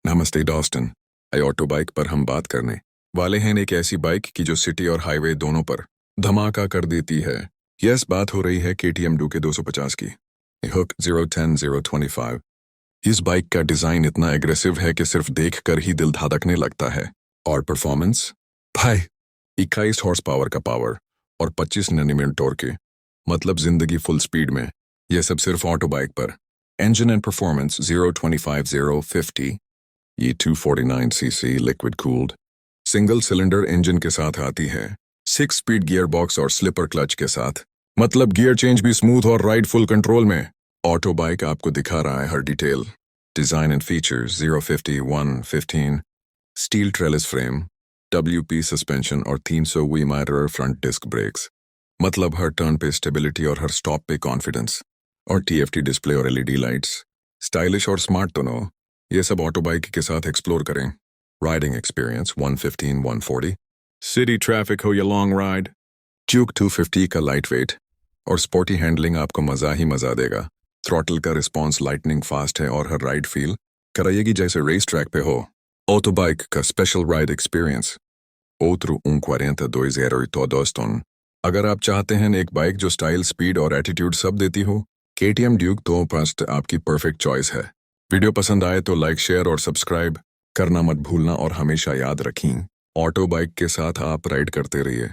नमस्ते डॉस्टन। आई auto bike पर हम बात करने वाले हैं एक ऐसी बाइक की जो सिटी और हाईवे दोनों पर धमाका कर देती है। यस, बात हो रही है KTM Duke 250 की, हुक 010-025। इस बाइक का डिजाइन इतना एग्रेसिव है कि सिर्फ देखकर ही दिल धड़कने लगता है। और परफॉर्मेंस भाई, 21 हॉर्स पावर का पावर और 25 Nm टॉर्क, मतलब जिंदगी फुल स्पीड में। यह सब सिर्फ ऑटो बाइक पर। Engine and performance 025-050। ये 249cc liquid cooled single cylinder engine के साथ आती है, 6 स्पीड गियर बॉक्स और स्लिपर क्लच के साथ, मतलब गियर चेंज भी स्मूथ और राइड फुल कंट्रोल में। ऑटो बाइक आपको दिखा रहा है हर detail. Design and features 050-115 steel trellis frame, WP suspension और 300 Waymaster फ्रंट डिस्क ब्रेक्स, मतलब हर टर्न पे स्टेबिलिटी और हर स्टॉप पे कॉन्फिडेंस। और TFT डिस्प्ले और LED लाइट्स, स्टाइलिश और स्मार्ट दोनों। ये सब ऑटो बाइक के साथ एक्सप्लोर करें। राइडिंग एक्सपीरियंस 115-140, सिटी ट्रैफिक हो या लॉन्ग राइड, Duke 250 का लाइट वेट और स्पोर्टी हैंडलिंग आपको मजा ही मजा देगा। थ्रॉटल का रिस्पॉन्स लाइटनिंग फास्ट है और हर राइड फील कराएगी जैसे रेस ट्रैक पे हो। ऑटो बाइक का स्पेशल राइड एक्सपीरियंस outro 140 अगर आप चाहते हैं एक बाइक जो स्टाइल, स्पीड और एटीट्यूड सब देती हो, KTM Duke 250 आपकी परफेक्ट चॉइस है। वीडियो पसंद आए तो लाइक, शेयर और सब्सक्राइब करना मत भूलना और हमेशा याद रखें, ऑटो बाइक के साथ आप राइड करते रहिए।